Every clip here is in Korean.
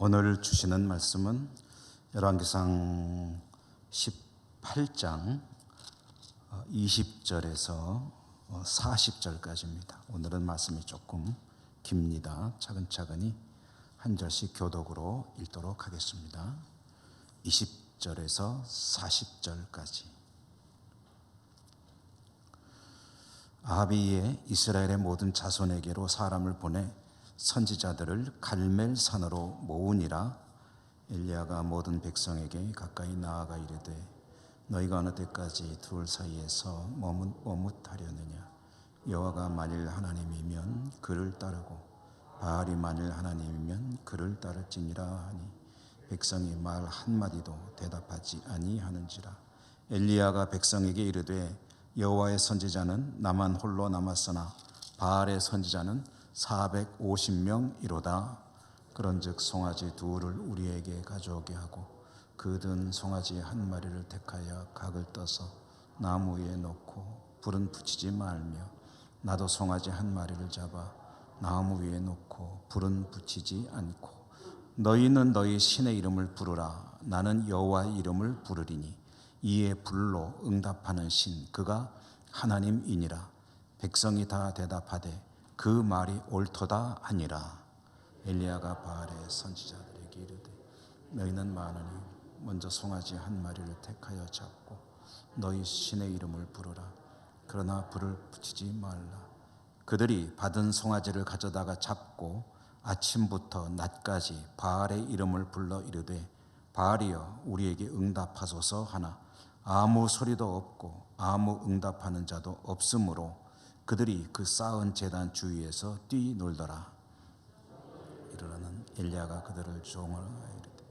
오늘 주시는 말씀은 열왕기상 18장 20절에서 40절까지입니다. 오늘은 말씀이 조금 깁니다. 차근차근히 한 절씩 교독으로 읽도록 하겠습니다. 20절에서 40절까지. 아합이 이스라엘의 모든 자손에게로 사람을 보내 선지자들을 갈멜 산으로 모으니라. 엘리야가 모든 백성에게 가까이 나아가 이르되 너희가 어느 때까지 둘 사이에서 머뭇하려느냐. 여호와가 만일 하나님이면 그를 따르고 바알이 만일 하나님이면 그를 따를지니라 하니 백성이 말 한마디도 대답하지 아니하는지라. 엘리야가 백성에게 이르되 여호와의 선지자는 나만 홀로 남았으나 바알의 선지자는 450명이로다. 그런즉 송아지 둘을 우리에게 가져오게 하고 그 든 송아지 한 마리를 택하여 각을 떠서 나무 위에 놓고 불은 붙이지 말며 나도 송아지 한 마리를 잡아 나무 위에 놓고 불은 붙이지 않고 너희는 너희 신의 이름을 부르라. 나는 여호와의 이름을 부르리니 이에 불로 응답하는 신 그가 하나님이니라. 백성이 다 대답하되 그 말이 옳도다 하니라. 엘리야가 바알의 선지자들에게 이르되 너희는 많으니 먼저 송아지 한 마리를 택하여 잡고 너희 신의 이름을 부르라. 그러나 불을 붙이지 말라. 그들이 받은 송아지를 가져다가 잡고 아침부터 낮까지 바알의 이름을 불러 이르되 바알이여 우리에게 응답하소서 하나 아무 소리도 없고 아무 응답하는 자도 없으므로 그들이 그 쌓은 제단 주위에서 뛰놀더라. 이르러는 엘리야가 그들을 종하여 이르되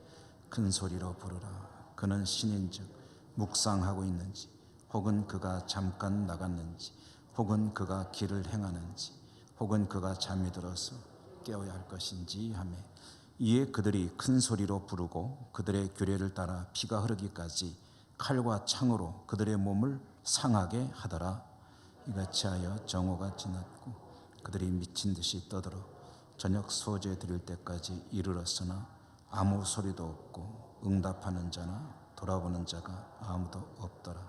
큰 소리로 부르라. 그는 신인즉 묵상하고 있는지 혹은 그가 잠깐 나갔는지 혹은 그가 길을 행하는지 혹은 그가 잠이 들어서 깨어야 할 것인지 하매 이에 그들이 큰 소리로 부르고 그들의 규례를 따라 피가 흐르기까지 칼과 창으로 그들의 몸을 상하게 하더라. 이같이 하여 정오가 지났고 그들이 미친 듯이 떠들어 저녁 소제 드릴 때까지 이르렀으나 아무 소리도 없고 응답하는 자나 돌아보는 자가 아무도 없더라.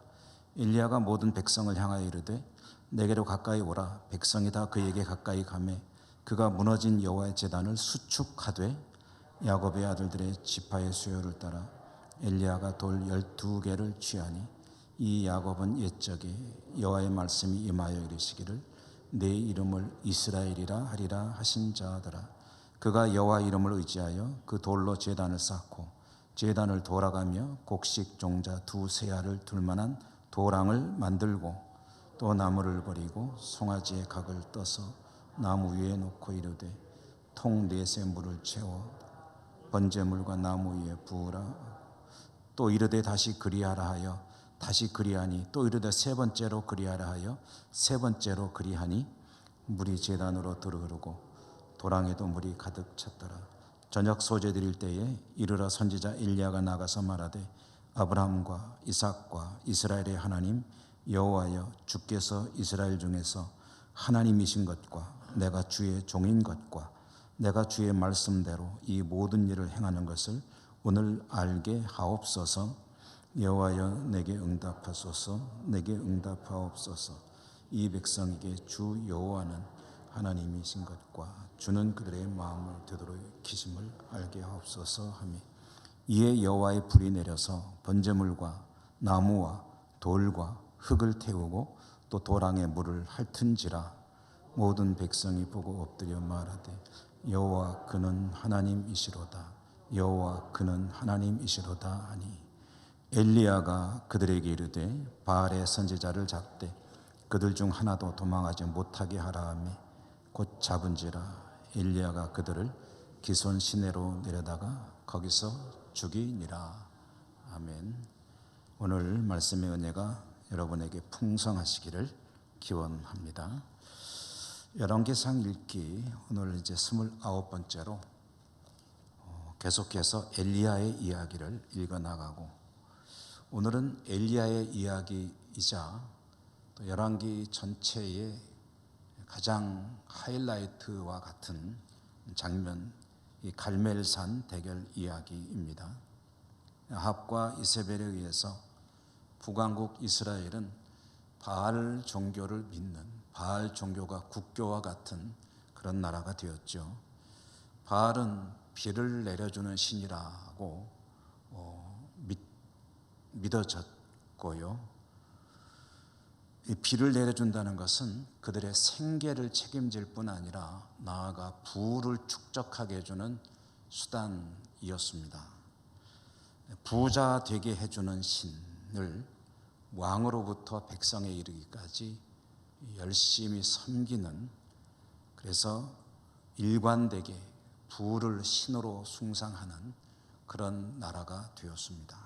엘리야가 모든 백성을 향하여 이르되 내게로 가까이 오라. 백성이 다 그에게 가까이 가매 그가 무너진 여호와의 제단을 수축하되 야곱의 아들들의 지파의 수요를 따라 엘리야가 돌 12개를 취하니 이 야곱은 옛적에 여호와의 말씀이 임하여 이르시기를 내 이름을 이스라엘이라 하리라 하신 자더라. 그가 여호와 이름을 의지하여 그 돌로 제단을 쌓고 제단을 돌아가며 곡식 종자 두세 알을 둘 만한 도랑을 만들고 또 나무를 버리고 송아지의 각을 떠서 나무 위에 놓고 이르되 통 넷에 물을 채워 번제물과 나무 위에 부으라. 또 이르되 다시 그리하라 하여 다시 그리하니 또 이르되 세 번째로 그리하라 하여 세 번째로 그리하니 물이 제단으로 들어오르고 도랑에도 물이 가득 찼더라. 저녁 소제 드릴 때에 이르러 선지자 엘리야가 나가서 말하되 아브라함과 이삭과 이스라엘의 하나님 여호와여 주께서 이스라엘 중에서 하나님이신 것과 내가 주의 종인 것과 내가 주의 말씀대로 이 모든 일을 행하는 것을 오늘 알게 하옵소서. 여호와여 내게 응답하소서. 내게 응답하옵소서. 이 백성에게 주 여호와는 하나님이신 것과 주는 그들의 마음을 되돌이키심을 알게 하옵소서 하며 이에 여호와의 불이 내려서 번제물과 나무와 돌과 흙을 태우고 또 도랑에 물을 핥은지라. 모든 백성이 보고 엎드려 말하되 여호와 그는 하나님이시로다. 여호와 그는 하나님이시로다 하니 엘리야가 그들에게 이르되 바알의 선지자를 잡되 그들 중 하나도 도망하지 못하게 하라 하며 곧 잡은지라. 엘리야가 그들을 기손 시내로 내려다가 거기서 죽이니라. 아멘. 오늘 말씀의 은혜가 여러분에게 풍성하시기를 기원합니다. 열왕기상 읽기 오늘 이제 29번째로 계속해서 엘리야의 이야기를 읽어나가고 오늘은 엘리야의 이야기이자 또 열왕기 전체의 가장 하이라이트와 같은 장면이 이 갈멜산 대결 이야기입니다. 아합과 이세벨에 의해서 북왕국 이스라엘은 바알 종교를 믿는, 바알 종교가 국교와 같은 그런 나라가 되었죠. 바알은 비를 내려주는 신이라고 믿어졌고요. 이 비를 내려준다는 것은 그들의 생계를 책임질 뿐 아니라 나아가 부를 축적하게 해주는 수단이었습니다. 부자 되게 해주는 신을 왕으로부터 백성에 이르기까지 열심히 섬기는, 그래서 일관되게 부를 신으로 숭상하는 그런 나라가 되었습니다.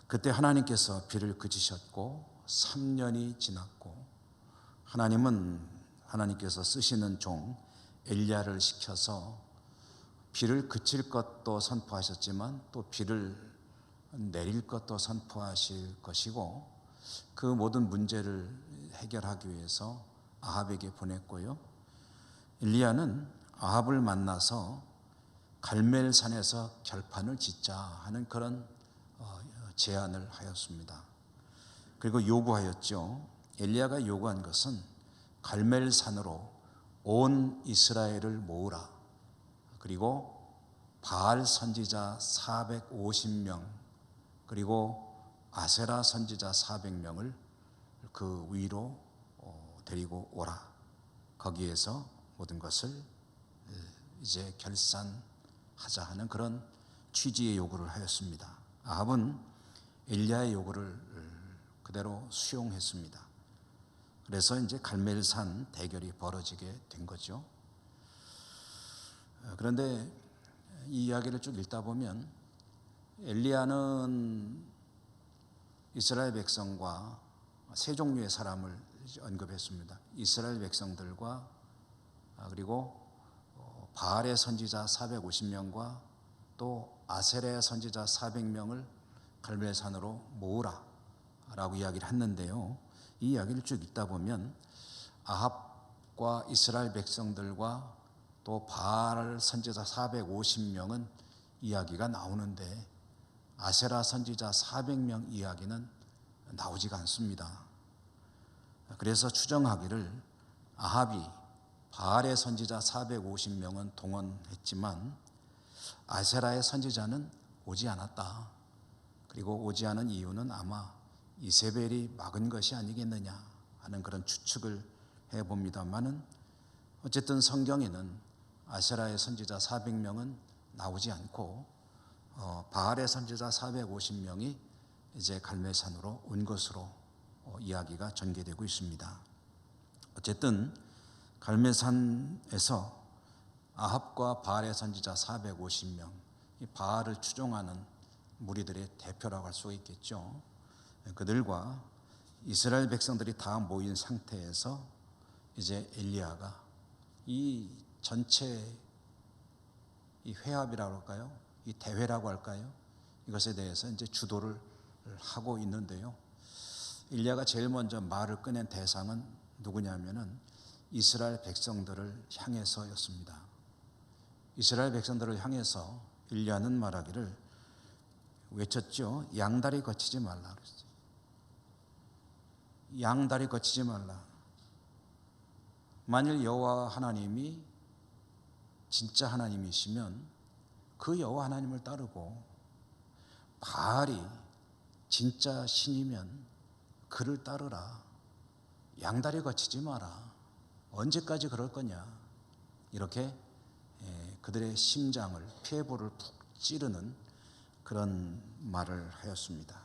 그때 하나님께서 비를 그치셨고 3년이 지났고 하나님께서 쓰시는 종 엘리야를 시켜서 비를 그칠 것도 선포하셨지만 또 비를 내릴 것도 선포하실 것이고 그 모든 문제를 해결하기 위해서 아합에게 보냈고요. 엘리야는 아합을 만나서 갈멜산에서 결판을 짓자 하는 그런 제안을 하였습니다. 그리고 요구하였죠. 엘리야가 요구한 것은 갈멜산으로 온 이스라엘을 모으라. 그리고 바알 선지자 450명 그리고 아세라 선지자 400명을 그 위로 데리고 오라. 거기에서 모든 것을 이제 결산하자 하는 그런 취지의 요구를 하였습니다. 아합은 엘리야의 요구를 그대로 수용했습니다. 그래서 이제 갈멜산 대결이 벌어지게 된 거죠. 그런데 이 이야기를 쭉 읽다 보면 엘리야는 이스라엘 백성과 세 종류의 사람을 언급했습니다. 이스라엘 백성들과 그리고 바알의 선지자 450명과 또 아세라의 선지자 400명을 갈멜산으로 모으라 라고 이야기를 했는데요. 이 이야기를 쭉 읽다 보면 아합과 이스라엘 백성들과 또 바알 선지자 450명은 이야기가 나오는데 아세라 선지자 400명 이야기는 나오지가 않습니다. 그래서 추정하기를 아합이 바알의 선지자 450명은 동원했지만 아세라의 선지자는 오지 않았다. 그리고 오지 않은 이유는 아마 이세벨이 막은 것이 아니겠느냐 하는 그런 추측을 해봅니다만은 어쨌든 성경에는 아세라의 선지자 400명은 나오지 않고 바알의 선지자 450명이 이제 갈멜산으로 온 것으로 이야기가 전개되고 있습니다. 어쨌든 갈멜산에서 아합과 바알의 선지자 450명, 이 바알을 추종하는 무리들의 대표라고 할 수 있겠죠. 그들과 이스라엘 백성들이 다 모인 상태에서 이제 엘리야가 이 전체 이 회합이라고 할까요? 이 대회라고 할까요? 이것에 대해서 이제 주도를 하고 있는데요. 엘리야가 제일 먼저 말을 꺼낸 대상은 누구냐면은 이스라엘 백성들을 향해서였습니다. 이스라엘 백성들을 향해서 엘리야는 말하기를 외쳤죠. 양다리 거치지 말라 그랬어요. 양다리 거치지 말라. 만일 여호와 하나님이 진짜 하나님이시면 그 여호와 하나님을 따르고 바알이 진짜 신이면 그를 따르라. 양다리 거치지 마라. 언제까지 그럴 거냐. 이렇게 그들의 심장을 폐부를 푹 찌르는 그런 말을 하였습니다.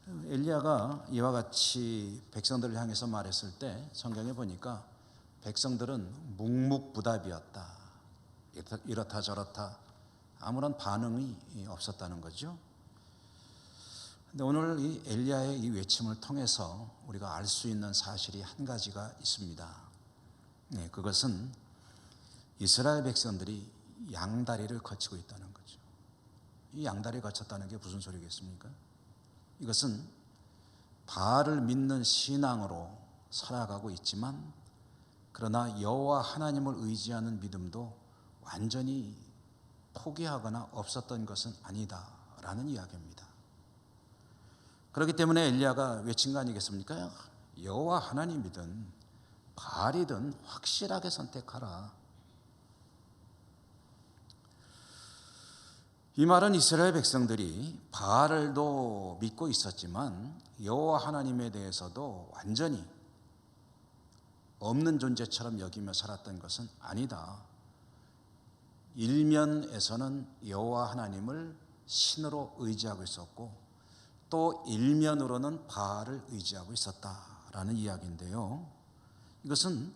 엘리야가 이와 같이 백성들을 향해서 말했을 때 성경에 보니까 백성들은 묵묵부답이었다. 이렇다 저렇다 아무런 반응이 없었다는 거죠. 근데 오늘 이 엘리야의 이 외침을 통해서 우리가 알 수 있는 사실이 한 가지가 있습니다. 그것은 이스라엘 백성들이 양다리를 거치고 있다는 거죠. 이 양다리 거쳤다는 게 무슨 소리겠습니까? 이것은 바알을 믿는 신앙으로 살아가고 있지만 그러나 여호와 하나님을 의지하는 믿음도 완전히 포기하거나 없었던 것은 아니다라는 이야기입니다. 그렇기 때문에 엘리야가 외친 거 아니겠습니까? 여호와 하나님이든 바알이든 확실하게 선택하라. 이 말은 이스라엘 백성들이 바알도 믿고 있었지만 여호와 하나님에 대해서도 완전히 없는 존재처럼 여기며 살았던 것은 아니다. 일면에서는 여호와 하나님을 신으로 의지하고 있었고 또 일면으로는 바알을 의지하고 있었다라는 이야기인데요. 이것은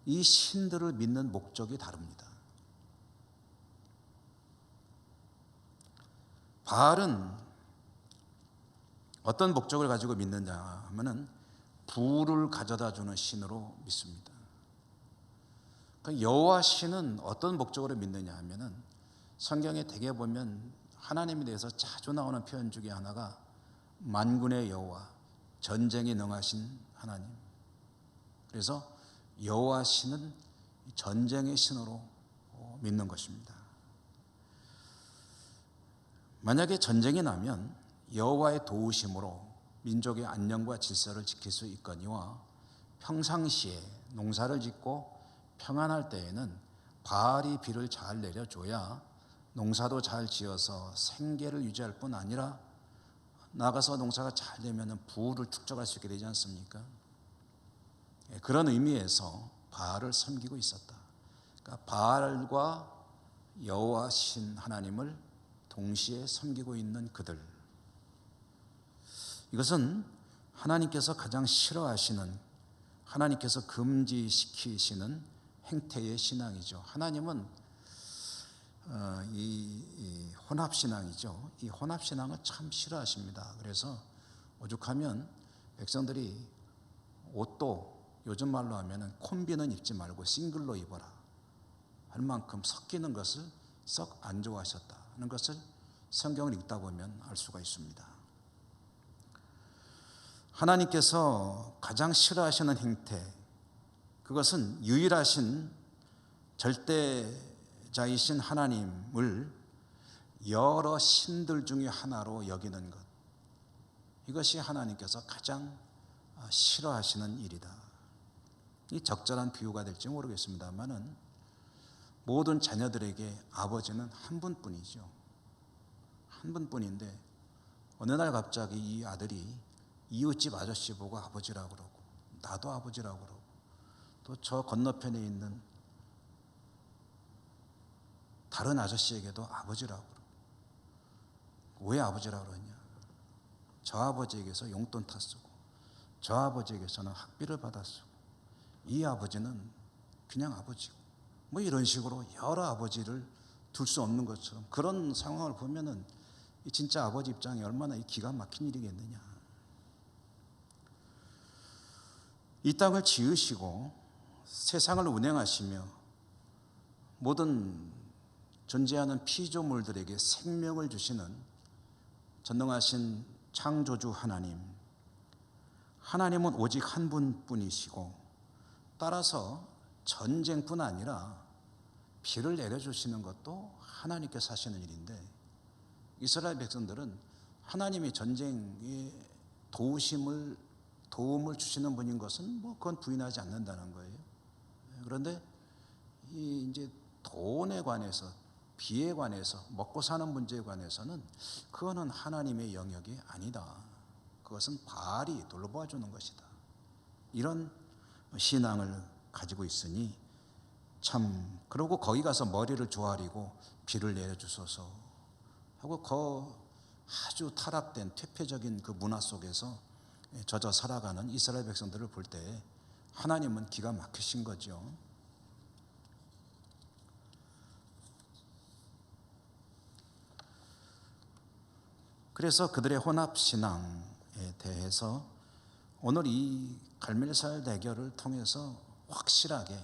이 신들을 믿는 목적이 다릅니다. 바알은 어떤 목적을 가지고 믿느냐 하면은 부를 가져다 주는 신으로 믿습니다. 그러니까 여호와 신은 어떤 목적으로 믿느냐 하면은 성경에 대개 보면 하나님에 대해서 자주 나오는 표현 중에 하나가 만군의 여호와, 전쟁에 능하신 하나님. 그래서 여호와 신은 전쟁의 신으로 믿는 것입니다. 만약에 전쟁이 나면 여호와의 도우심으로 민족의 안녕과 질서를 지킬 수 있거니와 평상시에 농사를 짓고 평안할 때에는 바알이 비를 잘 내려줘야 농사도 잘 지어서 생계를 유지할 뿐 아니라 나가서 농사가 잘 되면 부를 축적할 수 있게 되지 않습니까? 그런 의미에서 바알을 섬기고 있었다. 그러니까 바알과 여호와 신 하나님을 동시에 섬기고 있는 그들, 이것은 하나님께서 가장 싫어하시는, 하나님께서 금지시키시는 행태의 신앙이죠. 하나님은 이 혼합신앙이죠. 이 혼합신앙을 참 싫어하십니다. 그래서 오죽하면 백성들이 옷도 요즘 말로 하면 콤비는 입지 말고 싱글로 입어라 할 만큼 섞이는 것을 썩 안 좋아하셨다는 것을 성경을 읽다 보면 알 수가 있습니다. 하나님께서 가장 싫어하시는 행태, 그것은 유일하신 절대자이신 하나님을 여러 신들 중에 하나로 여기는 것, 이것이 하나님께서 가장 싫어하시는 일이다. 이 적절한 비유가 될지 모르겠습니다만은 모든 자녀들에게 아버지는 한 분뿐이죠. 한 분뿐인데 어느 날 갑자기 이 아들이 이웃집 아저씨 보고 아버지라고 그러고 나도 아버지라고 그러고 또 저 건너편에 있는 다른 아저씨에게도 아버지라고 그러고, 왜 아버지라고 그러냐? 저 아버지에게서 용돈 타 쓰고 저 아버지에게서는 학비를 받아 쓰고 이 아버지는 그냥 아버지고, 뭐 이런 식으로 여러 아버지를 둘 수 없는 것처럼, 그런 상황을 보면은 진짜 아버지 입장이 얼마나 기가 막힌 일이겠느냐. 이 땅을 지으시고 세상을 운행하시며 모든 존재하는 피조물들에게 생명을 주시는 전능하신 창조주 하나님, 하나님은 오직 한 분뿐이시고 따라서 전쟁뿐 아니라 비를 내려주시는 것도 하나님께서 하시는 일인데, 이스라엘 백성들은 하나님이 전쟁에 도움을 주시는 분인 것은 뭐 그건 부인하지 않는다는 거예요. 그런데 이제 돈에 관해서, 비에 관해서, 먹고 사는 문제에 관해서는 그거는 하나님의 영역이 아니다. 그것은 바알이 돌보아 주는 것이다. 이런 신앙을 가지고 있으니 참, 그러고 거기 가서 머리를 조아리고 비를 내려주소서 하고 아주 타락된 퇴폐적인 그 문화 속에서 젖어 살아가는 이스라엘 백성들을 볼 때 하나님은 기가 막히신 거죠. 그래서 그들의 혼합신앙에 대해서 오늘 이 갈멜살 대결을 통해서 확실하게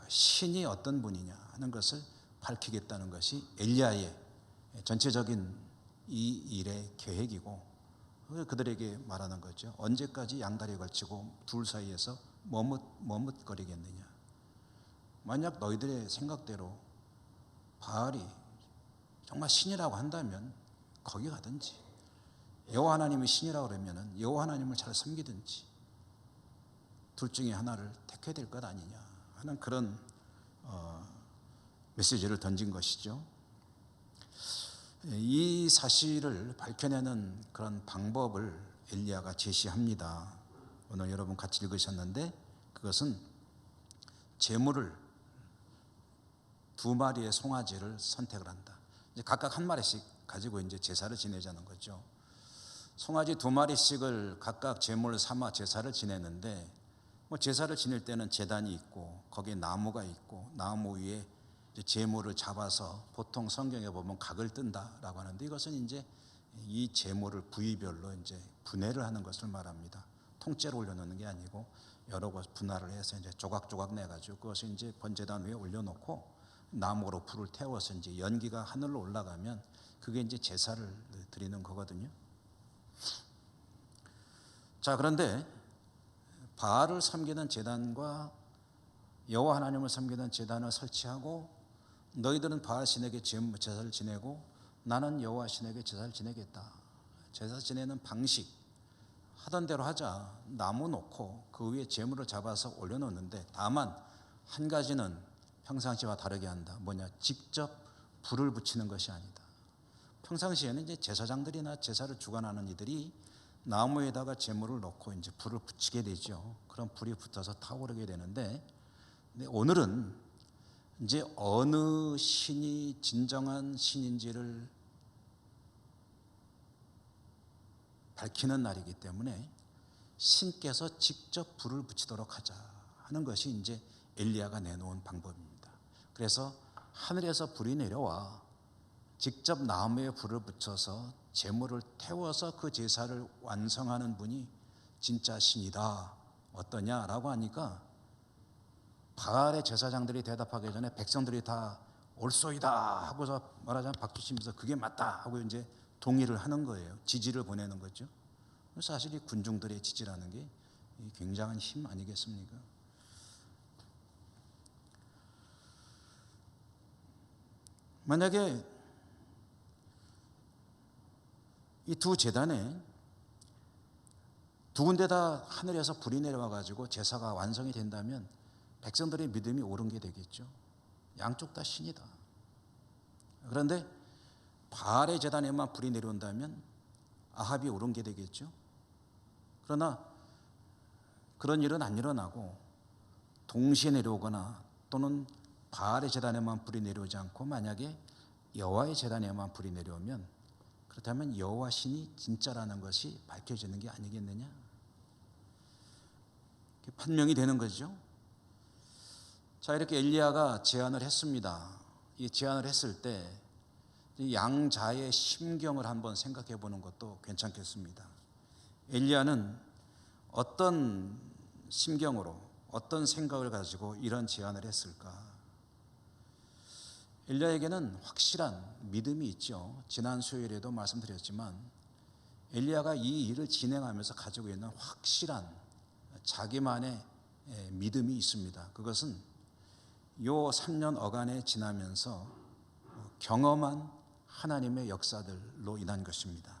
신이 어떤 분이냐 하는 것을 밝히겠다는 것이 엘리야의 전체적인 이 일의 계획이고, 그들에게 말하는 거죠. 언제까지 양다리 걸치고 둘 사이에서 머뭇거리겠느냐. 만약 너희들의 생각대로 바알이 정말 신이라고 한다면 거기 가든지, 여호와 하나님이 신이라고 그러면 여호와 하나님을 잘 섬기든지 둘 중에 하나를 택해야 될 것 아니냐 하는 그런 메시지를 던진 것이죠. 이 사실을 밝혀내는 그런 방법을 엘리야가 제시합니다. 오늘 여러분 같이 읽으셨는데, 그것은 제물을 2마리의 송아지를 선택을 한다. 이제 각각 한 마리씩 가지고 이제 제사를 지내자는 거죠. 송아지 2마리씩을 각각 제물을 삼아 제사를 지내는데, 제사를 지낼 때는 제단이 있고 거기에 나무가 있고 나무 위에 제물을 잡아서 보통 성경에 보면 각을 뜬다라고 하는데, 이것은 이제 이 제물을 부위별로 이제 분해를 하는 것을 말합니다. 통째로 올려놓는 게 아니고 여러 곳 분할을 해서 이제 조각조각 내가지고 그것을 이제 번제단 위에 올려놓고 나무로 불을 태워서 이제 연기가 하늘로 올라가면 그게 이제 제사를 드리는 거거든요. 자, 그런데 바알을 섬기는 제단과 여호와 하나님을 섬기는 제단을 설치하고, 너희들은 바알 신에게 제사를 지내고 나는 여호와 신에게 제사를 지내겠다. 제사 지내는 방식 하던 대로 하자. 나무 놓고 그 위에 제물을 잡아서 올려놓는데, 다만 한 가지는 평상시와 다르게 한다. 뭐냐? 직접 불을 붙이는 것이 아니다. 평상시에는 이제 제사장들이나 제사를 주관하는 이들이 나무에다가 제물을 놓고 이제 불을 붙이게 되죠. 그럼 불이 붙어서 타오르게 되는데, 오늘은 이제 어느 신이 진정한 신인지를 밝히는 날이기 때문에 신께서 직접 불을 붙이도록 하자 하는 것이 이제 엘리야가 내놓은 방법입니다. 그래서 하늘에서 불이 내려와 직접 나무에 불을 붙여서 제물을 태워서 그 제사를 완성하는 분이 진짜 신이다. 어떠냐라고 하니까 바알의 제사장들이 대답하기 전에 백성들이 다 옳소이다 하고서 말하자면 박수치면서 그게 맞다 하고 이제 동의를 하는 거예요. 지지를 보내는 거죠. 사실 이 군중들의 지지라는 게 굉장한 힘 아니겠습니까? 만약에 이 두 제단에 두 군데 다 하늘에서 불이 내려와 가지고 제사가 완성이 된다면 백성들의 믿음이 옳은 게 되겠죠. 양쪽 다 신이다. 그런데 바알의 제단에만 불이 내려온다면 아합이 옳은 게 되겠죠. 그러나 그런 일은 안 일어나고 동시에 내려오거나 또는 바알의 제단에만 불이 내려오지 않고 만약에 여호와의 제단에만 불이 내려오면, 그렇다면 여호와 신이 진짜라는 것이 밝혀지는 게 아니겠느냐, 판명이 되는 거죠. 자, 이렇게 엘리야가 제안을 했습니다. 이 제안을 했을 때 양자의 심경을 한번 생각해 보는 것도 괜찮겠습니다. 엘리야는 어떤 심경으로, 어떤 생각을 가지고 이런 제안을 했을까? 엘리야에게는 확실한 믿음이 있죠. 지난 수요일에도 말씀드렸지만 엘리야가 이 일을 진행하면서 가지고 있는 확실한 자기만의 믿음이 있습니다. 그것은 요 3년 어간에 지나면서 경험한 하나님의 역사들로 인한 것입니다.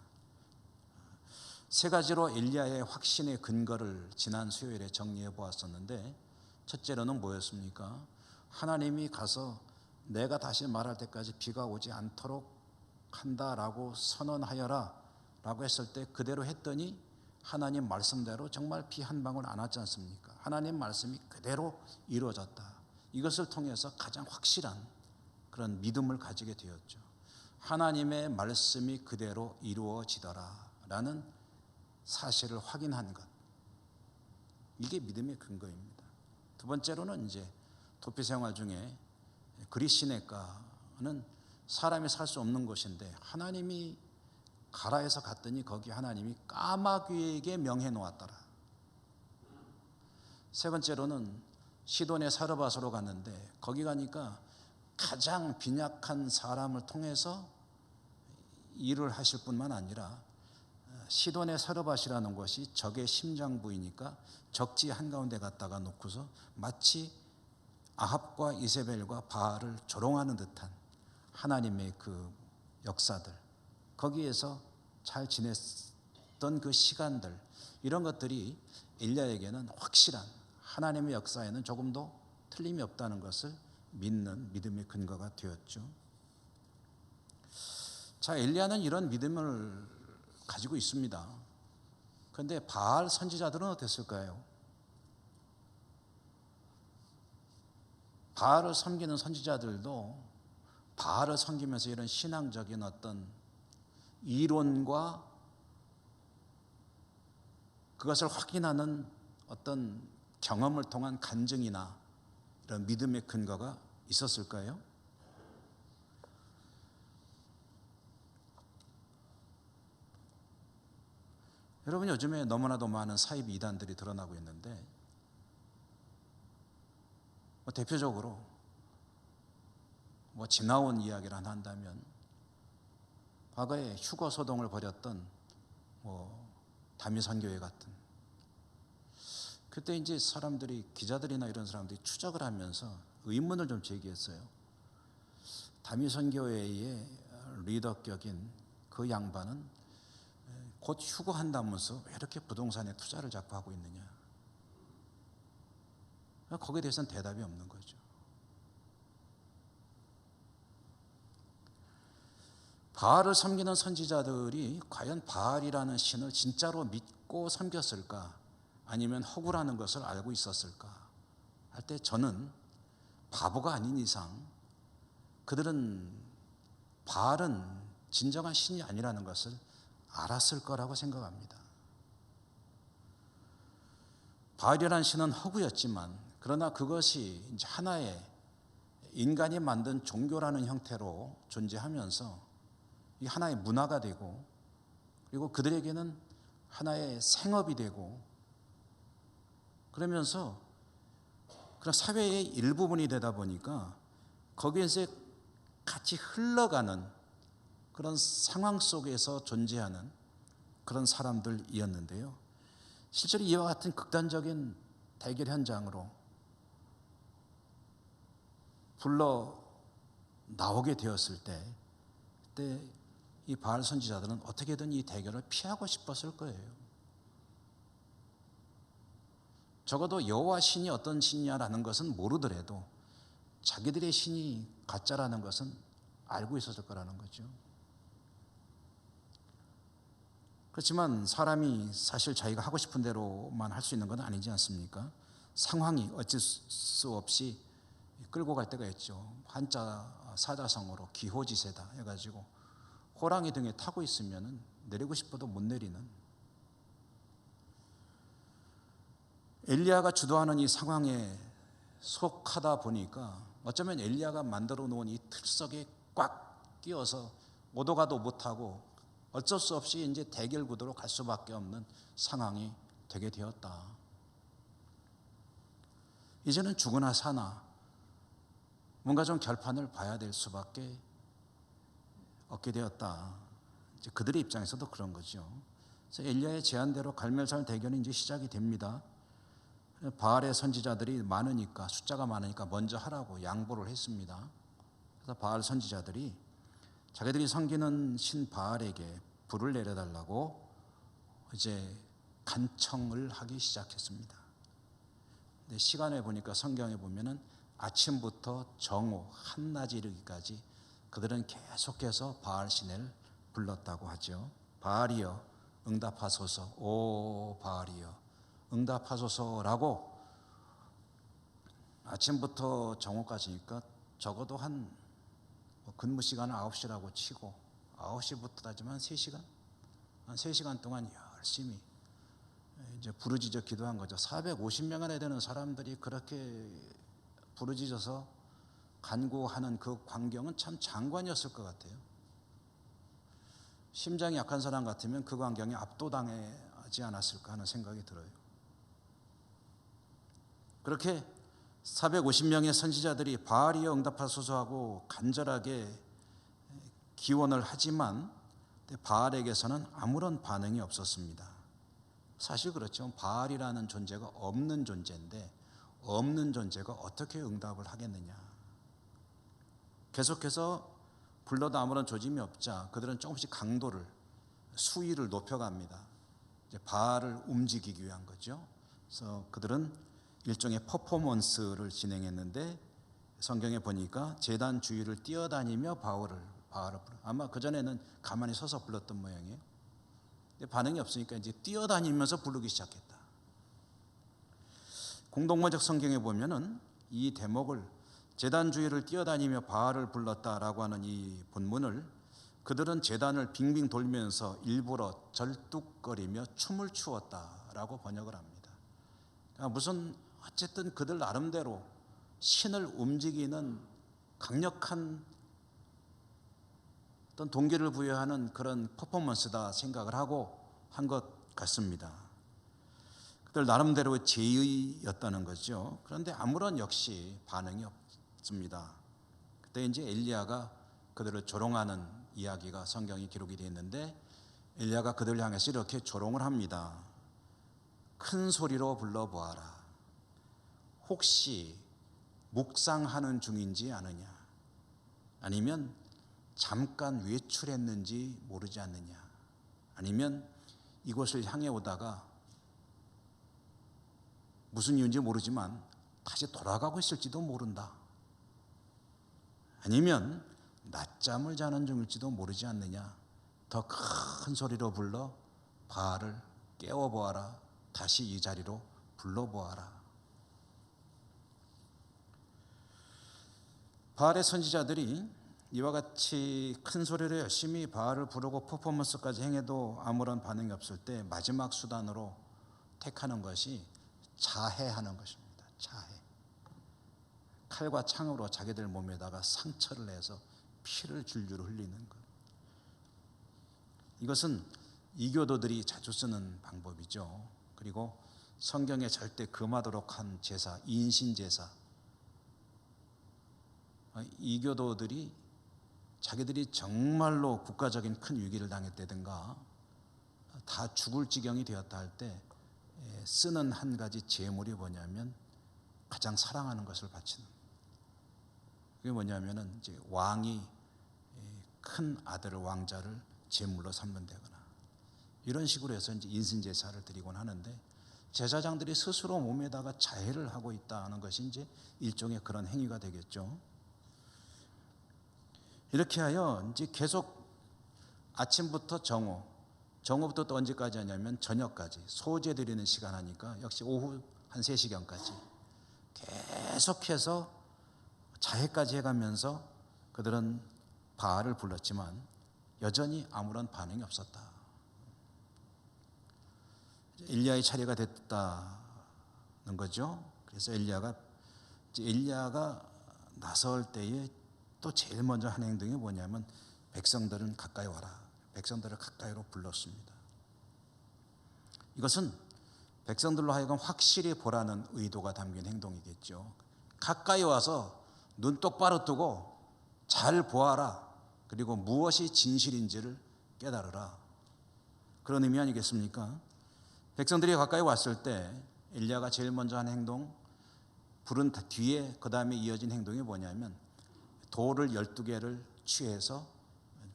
세 가지로 엘리야의 확신의 근거를 지난 수요일에 정리해 보았었는데, 첫째로는 뭐였습니까? 하나님이 가서 내가 다시 말할 때까지 비가 오지 않도록 한다라고 선언하여라 라고 했을 때 그대로 했더니 하나님 말씀대로 정말 비 한 방울 안 왔지 않습니까? 하나님 말씀이 그대로 이루어졌다. 이것을 통해서 가장 확실한 그런 믿음을 가지게 되었죠. 하나님의 말씀이 그대로 이루어지더라 라는 사실을 확인한 것, 이게 믿음의 근거입니다. 두 번째로는 이제 도피 생활 중에 그리시네가는 사람이 살 수 없는 곳인데 하나님이 가라 해서 갔더니 거기 하나님이 까마귀에게 명해 놓았더라. 세 번째로는 시돈의 사르밧으로 갔는데 거기 가니까 가장 빈약한 사람을 통해서 일을 하실 뿐만 아니라 시돈의 사르밧이라는 것이 적의 심장부이니까 적지 한가운데 갖다가 놓고서 마치 아합과 이세벨과 바알을 조롱하는 듯한 하나님의 그 역사들, 거기에서 잘 지냈던 그 시간들, 이런 것들이 엘리야에게는 확실한 하나님의 역사에는 조금도 틀림이 없다는 것을 믿는 믿음의 근거가 되었죠. 자, 엘리야는 이런 믿음을 가지고 있습니다. 그런데 바알 선지자들은 어땠을까요? 바알을 섬기는 선지자들도 바알을 섬기면서 이런 신앙적인 어떤 이론과 그것을 확인하는 어떤 경험을 통한 간증이나 이런 믿음의 근거가 있었을까요? 여러분, 요즘에 너무나도 많은 사이비 이단들이 드러나고 있는데, 대표적으로 지나온 이야기를 하나 한다면, 과거에 휴거 소동을 벌였던 다미선교회 같은, 그때 이제 사람들이, 기자들이나 이런 사람들이 추적을 하면서 의문을 좀 제기했어요. 다미선교회의 리더격인 그 양반은 곧 휴거한다면서 왜 이렇게 부동산에 투자를 자꾸 하고 있느냐. 거기에 대해서는 대답이 없는 거죠. 바알을 섬기는 선지자들이 과연 바알이라는 신을 진짜로 믿고 섬겼을까, 아니면 허구라는 것을 알고 있었을까 할 때, 저는 바보가 아닌 이상 그들은 바알은 진정한 신이 아니라는 것을 알았을 거라고 생각합니다. 바알이라는 신은 허구였지만, 그러나 그것이 이제 하나의 인간이 만든 종교라는 형태로 존재하면서 이 하나의 문화가 되고, 그리고 그들에게는 하나의 생업이 되고, 그러면서 그런 사회의 일부분이 되다 보니까 거기에서 같이 흘러가는 그런 상황 속에서 존재하는 그런 사람들이었는데요. 실제로 이와 같은 극단적인 대결 현장으로 불러 나오게 되었을 때, 그때 이 바알 선지자들은 어떻게든 이 대결을 피하고 싶었을 거예요. 적어도 여호와 신이 어떤 신이냐라는 것은 모르더라도 자기들의 신이 가짜라는 것은 알고 있었을 거라는 거죠. 그렇지만 사람이 사실 자기가 하고 싶은 대로만 할 수 있는 건 아니지 않습니까? 상황이 어쩔 수 없이 끌고 갈 때가 있죠. 한자 사자성어로 기호지세다 해가지고 호랑이 등에 타고 있으면 내리고 싶어도 못 내리는, 엘리야가 주도하는 이 상황에 속하다 보니까 어쩌면 엘리야가 만들어 놓은 이 틀 속에 꽉 끼어서 오도 가도 못하고 어쩔 수 없이 이제 대결 구도로 갈 수밖에 없는 상황이 되게 되었다. 이제는 죽으나 사나 뭔가 좀 결판을 봐야 될 수밖에 없게 되었다. 이제 그들의 입장에서도 그런 거죠. 그래서 엘리야의 제안대로 갈멜살 대결이 이제 시작이 됩니다. 바알의 선지자들이 많으니까, 숫자가 많으니까 먼저 하라고 양보를 했습니다. 그래서 바알 선지자들이 자기들이 섬기는 신 바알에게 불을 내려달라고 이제 간청을 하기 시작했습니다. 근데 시간에 보니까, 성경에 보면은 아침부터 정오 한낮이 이르기까지 그들은 계속해서 바알 신을 불렀다고 하죠. 바알이여 응답하소서, 오 바알이여 응답하소서라고 아침부터 정오까지니까 적어도 한 근무 시간은 9시라고 치고 9시부터 따지면 3시간? 한 3시간 동안 열심히 이제 부르짖어 기도한 거죠. 450명이나 되는 사람들이 그렇게 부르짖어서 간구하는 그 광경은 참 장관이었을 것 같아요. 심장이 약한 사람 같으면 그 광경에 압도당하지 않았을까 하는 생각이 들어요. 그렇게 450명의 선지자들이 바알이여 응답하소서 하고 간절하게 기원을 하지만 바알에게서는 아무런 반응이 없었습니다. 사실 그렇죠. 바알이라는 존재가 없는 존재인데 없는 존재가 어떻게 응답을 하겠느냐. 계속해서 불러도 아무런 조짐이 없자 그들은 조금씩 강도를, 수위를 높여갑니다. 이제 바알을 움직이기 위한 거죠. 그래서 그들은 일종의 퍼포먼스를 진행했는데 성경에 보니까 제단 주위를 뛰어다니며 바알을 불러. 아마 그전에는 가만히 서서 불렀던 모양이에요. 근데 반응이 없으니까 이제 뛰어다니면서 부르기 시작했다. 공동번역 성경에 보면은 이 대목을 제단 주위를 뛰어다니며 바알을 불렀다라고 하는 이 본문을 그들은 제단을 빙빙 돌면서 일부러 절뚝거리며 춤을 추었다라고 번역을 합니다. 그러니까 무슨 어쨌든 그들 나름대로 신을 움직이는 강력한 어떤 동기를 부여하는 그런 퍼포먼스다 생각을 하고 한 것 같습니다. 그들 나름대로의 제의였다는 거죠. 그런데 아무런 역시 반응이 없습니다. 그때 이제 엘리야가 그들을 조롱하는 이야기가 성경이 기록이 되어 있는데 엘리야가 그들을 향해서 이렇게 조롱을 합니다. 큰 소리로 불러보아라. 혹시 묵상하는 중인지 아느냐? 아니면 잠깐 외출했는지 모르지 않느냐? 아니면 이곳을 향해 오다가 무슨 이유인지 모르지만 다시 돌아가고 있을지도 모른다. 아니면 낮잠을 자는 중일지도 모르지 않느냐. 더 큰 소리로 불러 바알을 깨워보아라. 다시 이 자리로 불러보아라. 바알의 선지자들이 이와 같이 큰 소리로 열심히 바알을 부르고 퍼포먼스까지 행해도 아무런 반응이 없을 때 마지막 수단으로 택하는 것이 자해하는 것입니다. 자해. 칼과 창으로 자기들 몸에다가 상처를 내서 피를 줄줄 흘리는 것. 이것은 이교도들이 자주 쓰는 방법이죠. 그리고 성경에 절대 금하도록 한 제사, 인신제사. 이교도들이 자기들이 정말로 국가적인 큰 위기를 당했다든가 다 죽을 지경이 되었다 할 때 쓰는 한 가지 제물이 뭐냐면 가장 사랑하는 것을 바치는. 그게 뭐냐면은 이제 왕이 큰 아들을, 왕자를 제물로 삼는다거나 이런 식으로 해서 이제 인신제사를 드리곤 하는데 제사장들이 스스로 몸에다가 자해를 하고 있다는 것이 이제 일종의 그런 행위가 되겠죠. 이렇게 하여 이제 계속 아침부터 정오부터 또 언제까지 하냐면 저녁까지 소제 드리는 시간 하니까 역시 오후 한 3시경까지 계속해서 자해까지 해가면서 그들은 바알을 불렀지만 여전히 아무런 반응이 없었다. 엘리야의 차례가 됐다는 거죠. 그래서 엘리야가 나설 때에 또 제일 먼저 한 행동이 뭐냐면 백성들은 가까이 와라. 백성들을 가까이로 불렀습니다. 이것은 백성들로 하여금 확실히 보라는 의도가 담긴 행동이겠죠. 가까이 와서 눈 똑바로 뜨고 잘 보아라. 그리고 무엇이 진실인지를 깨달으라. 그런 의미 아니겠습니까? 백성들이 가까이 왔을 때 엘리야가 제일 먼저 한 행동, 부른 뒤에 그 다음에 이어진 행동이 뭐냐면 돌을 12개를 취해서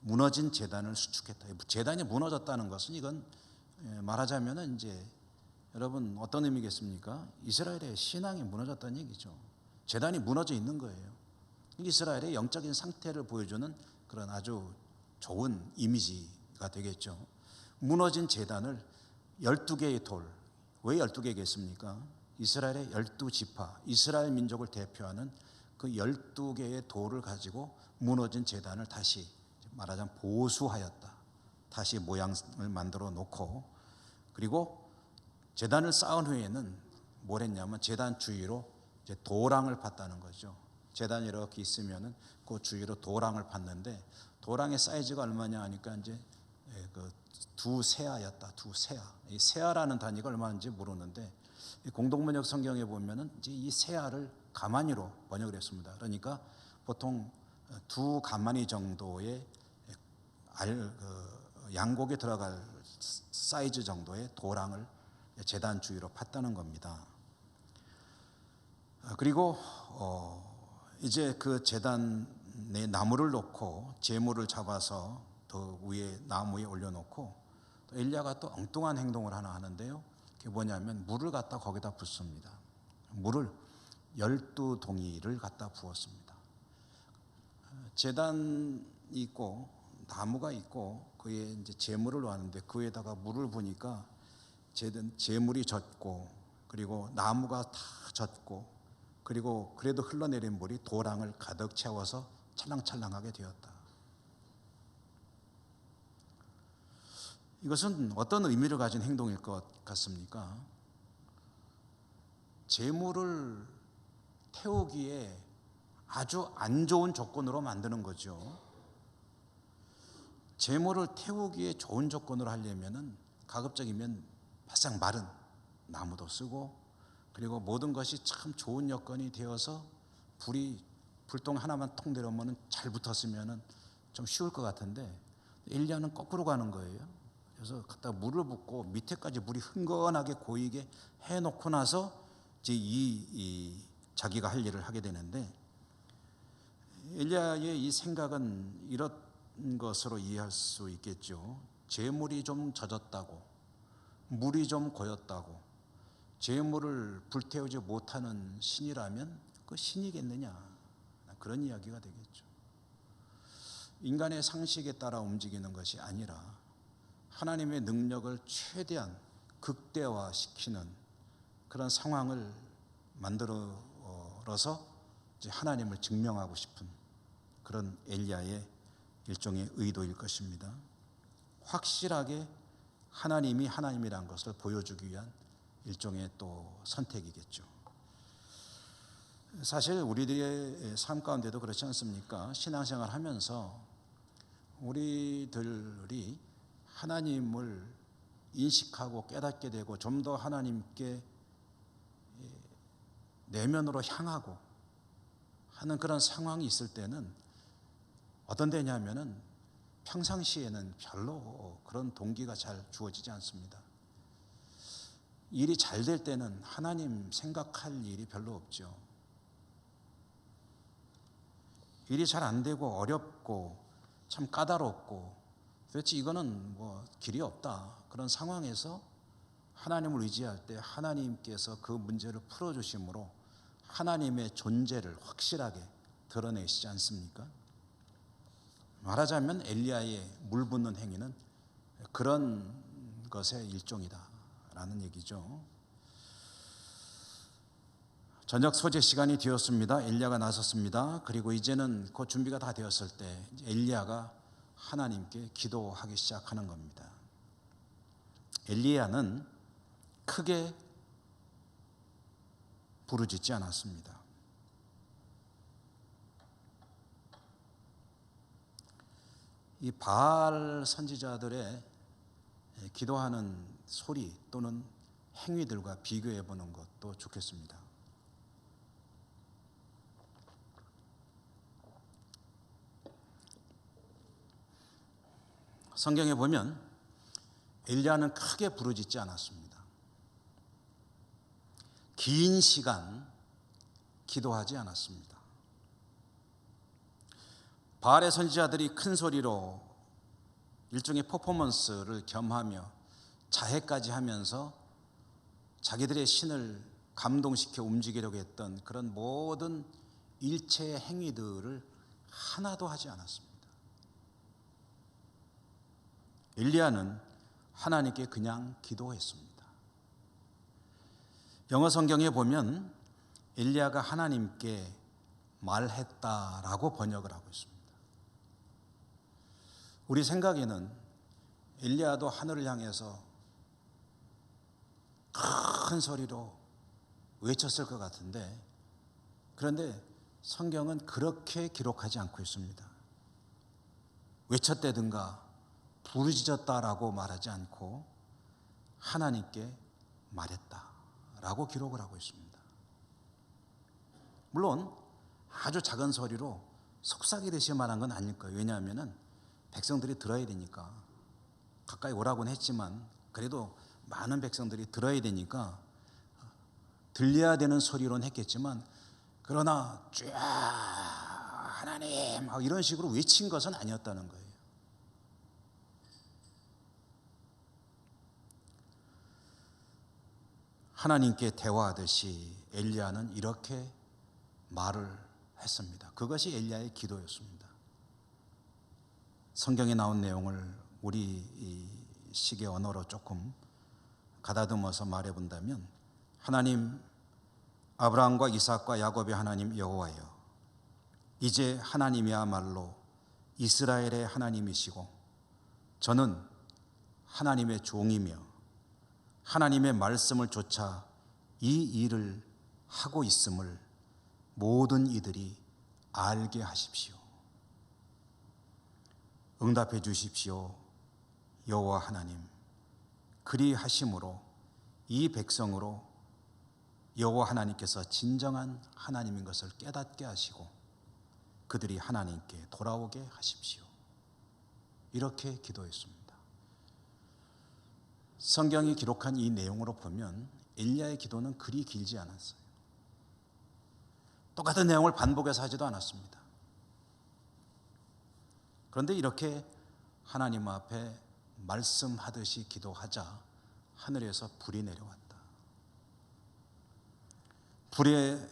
무너진 제단을 수축했다. 제단이 무너졌다는 것은 이건 말하자면 이제 여러분 어떤 의미겠습니까? 이스라엘의 신앙이 무너졌다는 얘기죠. 제단이 무너져 있는 거예요. 이스라엘의 영적인 상태를 보여주는 그런 아주 좋은 이미지가 되겠죠. 무너진 제단을 12개의 돌, 왜 12개겠습니까? 이스라엘의 12지파, 이스라엘 민족을 대표하는 그 12개의 돌을 가지고 무너진 제단을 다시 말하자면 보수하였다. 다시 모양을 만들어 놓고 그리고 제단을 쌓은 후에는 뭘 했냐면 제단 주위로 이제 도랑을 팠다는 거죠. 제단이 이렇게 있으면은 그 주위로 도랑을 팠는데 도랑의 사이즈가 얼마냐 하니까 이제 그 두 세아였다. 두 세아. 이 세아라는 단위가 얼마인지 모르는데 공동번역 성경에 보면은 이제 이 세아를 가마니로 번역을 했습니다. 그러니까 보통 두 가마니 정도의 양곡에 들어갈 사이즈 정도의 도랑을 제단 주위로 팠다는 겁니다. 그리고 이제 그 제단에 나무를 놓고 제물을 잡아서 더 위에 나무 위에 올려놓고 또 엘리야가 또 엉뚱한 행동을 하나 하는데요. 그게 뭐냐면 물을 갖다 거기다 붓습니다. 물을 12동이를 갖다 부었습니다. 제단이 있고 나무가 있고 그에 이제 제물을 놓았는데 그 위에다가 물을 부니까 제물이 젖고 그리고 나무가 다 젖고 그리고 그래도 흘러내린 물이 도랑을 가득 채워서 찰랑찰랑하게 되었다. 이것은 어떤 의미를 가진 행동일 것 같습니까? 제물을 태우기에 아주 안 좋은 조건으로 만드는 거죠. 제물을 태우기에 좋은 조건으로 하려면은 가급적이면 바싹 마른 나무도 쓰고 그리고 모든 것이 참 좋은 여건이 되어서 불똥 하나만 통 내려오면 잘 붙었으면 좀 쉬울 것 같은데 엘리야는 거꾸로 가는 거예요. 그래서 갖다 물을 붓고 밑에까지 물이 흥건하게 고이게 해놓고 나서 이제 자기가 할 일을 하게 되는데 엘리야의 이 생각은 이런 것으로 이해할 수 있겠죠. 제물이 좀 젖었다고 물이 좀 고였다고 제물을 불태우지 못하는 신이라면 그 신이겠느냐 그런 이야기가 되겠죠. 인간의 상식에 따라 움직이는 것이 아니라 하나님의 능력을 최대한 극대화시키는 그런 상황을 만들어서 하나님을 증명하고 싶은 그런 엘리야의 일종의 의도일 것입니다. 확실하게 하나님이 하나님이라는 것을 보여주기 위한 일종의 또 선택이겠죠. 사실 우리들의 삶 가운데도 그렇지 않습니까? 신앙생활 하면서 우리들이 하나님을 인식하고 깨닫게 되고 좀 더 하나님께 내면으로 향하고 하는 그런 상황이 있을 때는 어떤 데냐면은 평상시에는 별로 그런 동기가 잘 주어지지 않습니다. 일이 잘 될 때는 하나님 생각할 일이 별로 없죠. 일이 잘 안 되고 어렵고 참 까다롭고 도대체 이거는 뭐 길이 없다. 그런 상황에서 하나님을 의지할 때 하나님께서 그 문제를 풀어주심으로 하나님의 존재를 확실하게 드러내시지 않습니까? 말하자면 엘리야의 물 붓는 행위는 그런 것의 일종이다라는 얘기죠. 저녁 소재 시간이 되었습니다. 엘리야가 나섰습니다. 그리고 이제는 그 준비가 다 되었을 때 엘리야가 하나님께 기도하기 시작하는 겁니다. 엘리야는 크게 부르짖지 않았습니다. 이 바알 선지자들의 기도하는 소리 또는 행위들과 비교해 보는 것도 좋겠습니다. 성경에 보면 엘리야는 크게 부르짖지 않았습니다. 긴 시간 기도하지 않았습니다. 바알의 선지자들이 큰 소리로 일종의 퍼포먼스를 겸하며 자해까지 하면서 자기들의 신을 감동시켜 움직이려고 했던 그런 모든 일체의 행위들을 하나도 하지 않았습니다. 엘리야는 하나님께 그냥 기도했습니다. 영어 성경에 보면 엘리야가 하나님께 말했다라고 번역을 하고 있습니다. 우리 생각에는 엘리야도 하늘을 향해서 큰 소리로 외쳤을 것 같은데 그런데 성경은 그렇게 기록하지 않고 있습니다. 외쳤다든가 부르짖었다라고 말하지 않고 하나님께 말했다라고 기록을 하고 있습니다. 물론 아주 작은 소리로 속삭이듯이 말한 건 아닐 거예요. 왜냐하면 백성들이 들어야 되니까 가까이 오라고는 했지만 그래도 많은 백성들이 들어야 되니까 들려야 되는 소리로는 했겠지만 그러나 쫙 하나님 이런 식으로 외친 것은 아니었다는 거예요. 하나님께 대화하듯이 엘리야는 이렇게 말을 했습니다. 그것이 엘리야의 기도였습니다. 성경에 나온 내용을 우리 식의 언어로 조금 가다듬어서 말해본다면, 하나님, 아브라함과 이삭과 야곱의 하나님 여호와여, 이제 하나님이야말로 이스라엘의 하나님이시고 저는 하나님의 종이며 하나님의 말씀을 좇아 이 일을 하고 있음을 모든 이들이 알게 하십시오. 응답해 주십시오, 여호와 하나님. 그리하심으로 이 백성으로 여호와 하나님께서 진정한 하나님인 것을 깨닫게 하시고 그들이 하나님께 돌아오게 하십시오. 이렇게 기도했습니다. 성경이 기록한 이 내용으로 보면 엘리야의 기도는 그리 길지 않았어요. 똑같은 내용을 반복해서 하지도 않았습니다. 그런데 이렇게 하나님 앞에 말씀하듯이 기도하자 하늘에서 불이 내려왔다. 불에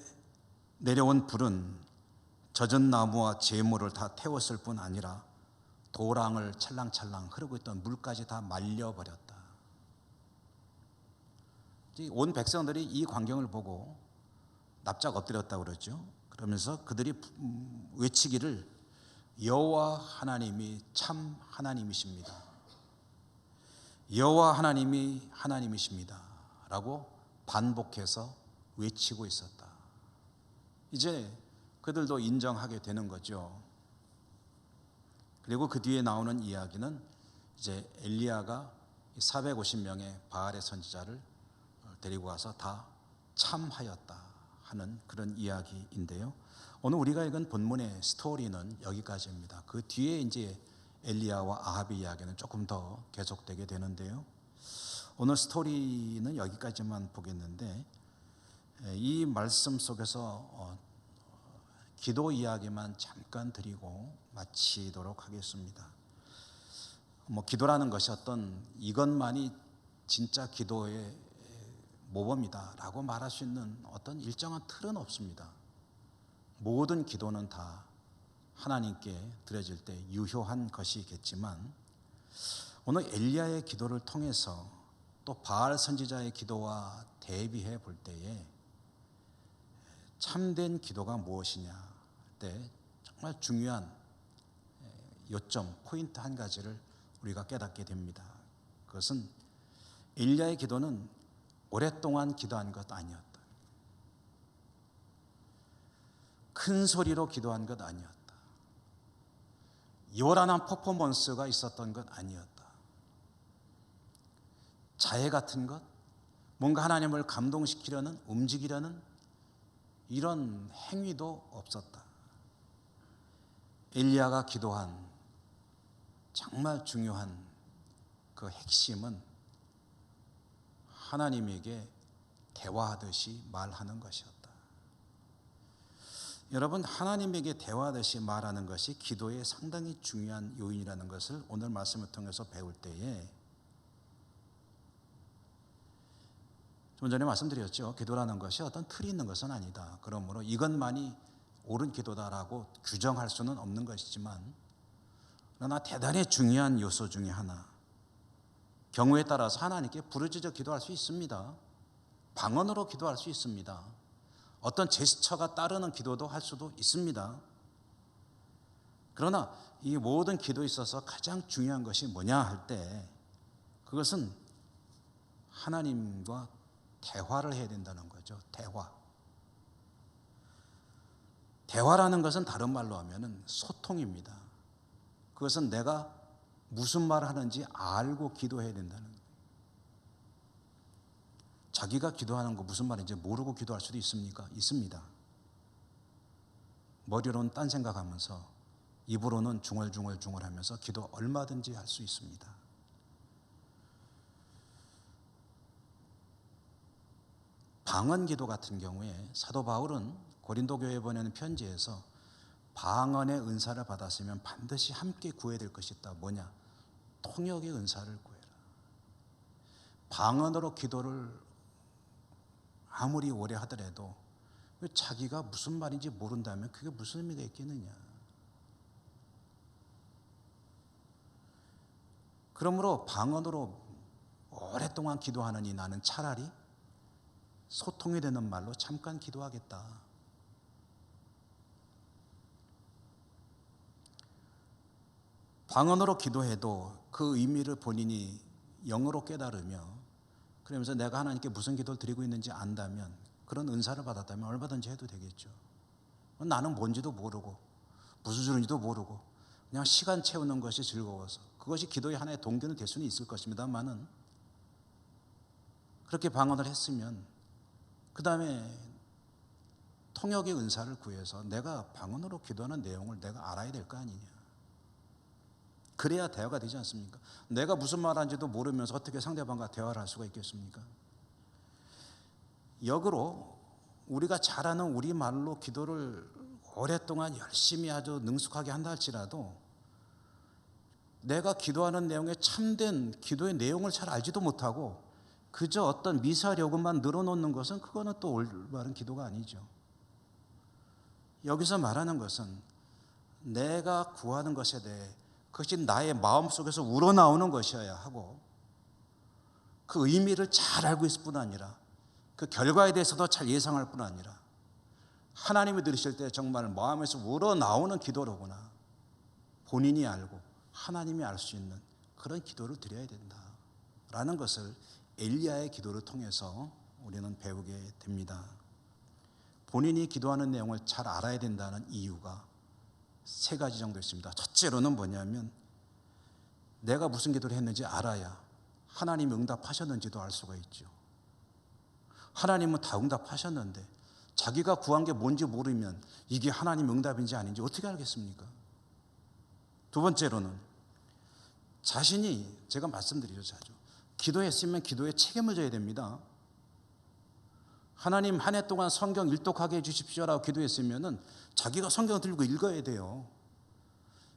내려온 불은 젖은 나무와 재물을 다 태웠을 뿐 아니라 도랑을 찰랑찰랑 흐르고 있던 물까지 다 말려버렸다. 온 백성들이 이 광경을 보고 납작 엎드렸다고 그러죠. 그러면서 그들이 외치기를 여호와 하나님이 참 하나님이십니다. 여호와 하나님이 하나님이십니다. 라고 반복해서 외치고 있었다. 이제 그들도 인정하게 되는 거죠. 그리고 그 뒤에 나오는 이야기는 이제 엘리야가 450명의 바알의 선지자를 데리고 와서 다 참하였다 하는 그런 이야기인데요. 오늘 우리가 읽은 본문의 스토리는 여기까지입니다. 그 뒤에 이제 엘리야와 아합의 이야기는 조금 더 계속되게 되는데요. 오늘 스토리는 여기까지만 보겠는데, 이 말씀 속에서 기도 이야기만 잠깐 드리고 마치도록 하겠습니다. 기도라는 것이 어떤 이것만이 진짜 기도의 모범이다라고 말할 수 있는 어떤 일정한 틀은 없습니다. 모든 기도는 다 하나님께 드려질 때 유효한 것이겠지만, 오늘 엘리야의 기도를 통해서 또 바알 선지자의 기도와 대비해 볼 때에 참된 기도가 무엇이냐 할 때 정말 중요한 요점, 포인트 한 가지를 우리가 깨닫게 됩니다. 그것은 엘리야의 기도는 오랫동안 기도한 것 아니었다. 큰 소리로 기도한 것 아니었다. 요란한 퍼포먼스가 있었던 것 아니었다. 자해 같은 것, 뭔가 하나님을 감동시키려는, 움직이려는 이런 행위도 없었다. 엘리야가 기도한 정말 중요한 그 핵심은 하나님에게 대화하듯이 말하는 것이었다. 여러분, 하나님에게 대화하듯이 말하는 것이 기도의 상당히 중요한 요인이라는 것을 오늘 말씀을 통해서 배울 때에, 좀 전에 말씀드렸죠. 기도라는 것이 어떤 틀이 있는 것은 아니다. 그러므로 이것만이 옳은 기도다라고 규정할 수는 없는 것이지만, 그러나 대단히 중요한 요소 중에 하나, 경우에 따라서 하나님께 부르짖어 기도할 수 있습니다. 방언으로 기도할 수 있습니다. 어떤 제스처가 따르는 기도도 할 수도 있습니다. 그러나 이 모든 기도에 있어서 가장 중요한 것이 뭐냐 할 때, 그것은 하나님과 대화를 해야 된다는 거죠. 대화라는 것은 다른 말로 하면 소통입니다. 그것은 내가 무슨 말을 하는지 알고 기도해야 된다는 거예요. 자기가 기도하는 거 무슨 말인지 모르고 기도할 수도 있습니까? 있습니다. 머리로는 딴 생각하면서 입으로는 중얼중얼하면서 기도 얼마든지 할 수 있습니다. 방언 기도 같은 경우에 사도 바울은 고린도 교회에 보내는 편지에서 방언의 은사를 받았으면 반드시 함께 구해야 될 것이 있다. 뭐냐? 통역의 은사를 구해라. 방언으로 기도를 아무리 오래 하더라도 자기가 무슨 말인지 모른다면 그게 무슨 의미가 있겠느냐. 그러므로 방언으로 오랫동안 기도하느니 나는 차라리 소통이 되는 말로 잠깐 기도하겠다. 방언으로 기도해도 그 의미를 본인이 영어로 깨달으며 그러면서 내가 하나님께 무슨 기도를 드리고 있는지 안다면, 그런 은사를 받았다면 얼마든지 해도 되겠죠. 나는 뭔지도 모르고 무슨 소리인지도 모르고 그냥 시간 채우는 것이 즐거워서 그것이 기도의 하나의 동기는 될 수는 있을 것입니다만은, 그렇게 방언을 했으면 그 다음에 통역의 은사를 구해서 내가 방언으로 기도하는 내용을 내가 알아야 될 거 아니냐. 그래야 대화가 되지 않습니까? 내가 무슨 말하는지도 모르면서 어떻게 상대방과 대화를 할 수가 있겠습니까? 역으로 우리가 잘하는 우리말로 기도를 오랫동안 열심히 아주 능숙하게 한다 할지라도 내가 기도하는 내용에 참된 기도의 내용을 잘 알지도 못하고 그저 어떤 미사일 요금만 늘어놓는 것은 그거는 또 올바른 기도가 아니죠. 여기서 말하는 것은 내가 구하는 것에 대해 그것이 나의 마음속에서 우러나오는 것이어야 하고 그 의미를 잘 알고 있을 뿐 아니라 그 결과에 대해서도 잘 예상할 뿐 아니라 하나님이 들으실 때 정말 마음에서 우러나오는 기도로구나, 본인이 알고 하나님이 알 수 있는 그런 기도를 드려야 된다라는 것을 엘리야의 기도를 통해서 우리는 배우게 됩니다. 본인이 기도하는 내용을 잘 알아야 된다는 이유가 세 가지 정도 있습니다. 첫째로는 뭐냐면 내가 무슨 기도를 했는지 알아야 하나님이 응답하셨는지도 알 수가 있죠. 하나님은 다 응답하셨는데 자기가 구한 게 뭔지 모르면 이게 하나님 응답인지 아닌지 어떻게 알겠습니까? 두 번째로는 자신이, 제가 말씀드리죠 자주, 기도했으면 기도에 책임을 져야 됩니다. 하나님 한 해 동안 성경 일독하게 해주십시오라고 기도했으면 자기가 성경을 들고 읽어야 돼요.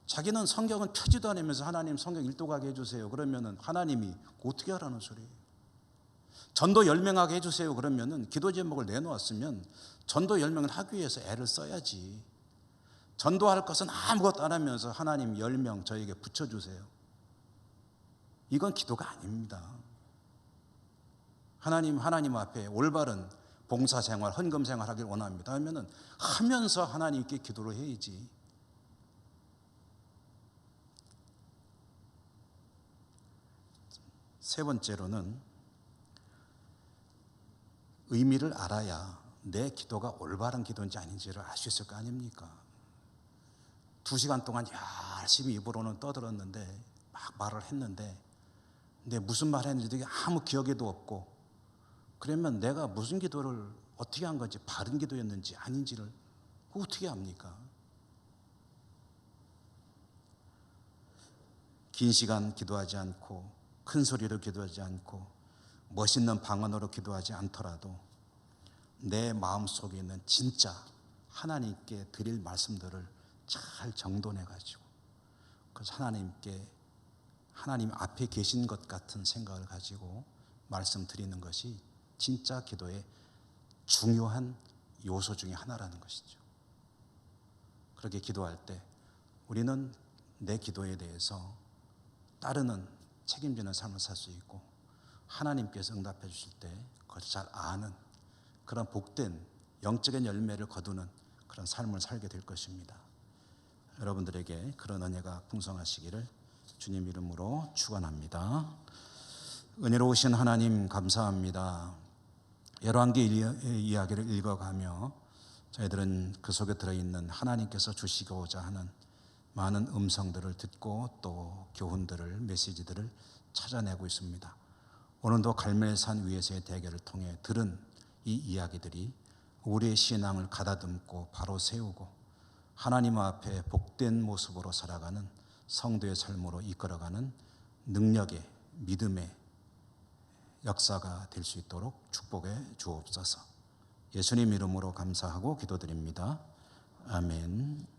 자기는 성경은 펴지도 않으면서 하나님 성경 일독하게 해주세요 그러면 하나님이 어떻게 하라는 소리예요. 전도 10명하게 해주세요 그러면 기도 제목을 내놓았으면 전도 10명을 하기 위해서 애를 써야지. 전도할 것은 아무것도 안 하면서 하나님 10명 저에게 붙여주세요, 이건 기도가 아닙니다. 하나님 앞에 올바른 봉사생활, 헌금생활 하길 원합니다 하면은 하면서 하나님께 기도를 해야지. 세 번째로는 의미를 알아야 내 기도가 올바른 기도인지 아닌지를 알 수 있을 거 아닙니까? 2시간 동안 열심히 입으로는 떠들었는데 막 말을 했는데 근데 무슨 말 했는지 아무 기억에도 없고, 그러면 내가 무슨 기도를 어떻게 한 건지, 바른 기도였는지 아닌지를 어떻게 압니까? 긴 시간 기도하지 않고 큰 소리로 기도하지 않고 멋있는 방언으로 기도하지 않더라도 내 마음속에 있는 진짜 하나님께 드릴 말씀들을 잘 정돈해 가지고 그래서 하나님 앞에 계신 것 같은 생각을 가지고 말씀드리는 것이 진짜 기도의 중요한 요소 중에 하나라는 것이죠. 그렇게 기도할 때 우리는 내 기도에 대해서 따르는 책임지는 삶을 살 수 있고 하나님께서 응답해 주실 때 그걸 잘 아는 그런 복된 영적인 열매를 거두는 그런 삶을 살게 될 것입니다. 여러분들에게 그런 은혜가 풍성하시기를 주님 이름으로 축원합니다. 은혜로우신 하나님 감사합니다. 열왕기 이야기를 읽어가며 저희들은 그 속에 들어있는 하나님께서 주시고자 하는 많은 음성들을 듣고 또 교훈들을, 메시지들을 찾아내고 있습니다. 오늘도 갈멜산 위에서의 대결을 통해 들은 이 이야기들이 우리의 신앙을 가다듬고 바로 세우고 하나님 앞에 복된 모습으로 살아가는 성도의 삶으로 이끌어가는 능력의, 믿음의 역사가 될 수 있도록 축복해 주옵소서. 예수님 이름으로 감사하고 기도드립니다. 아멘.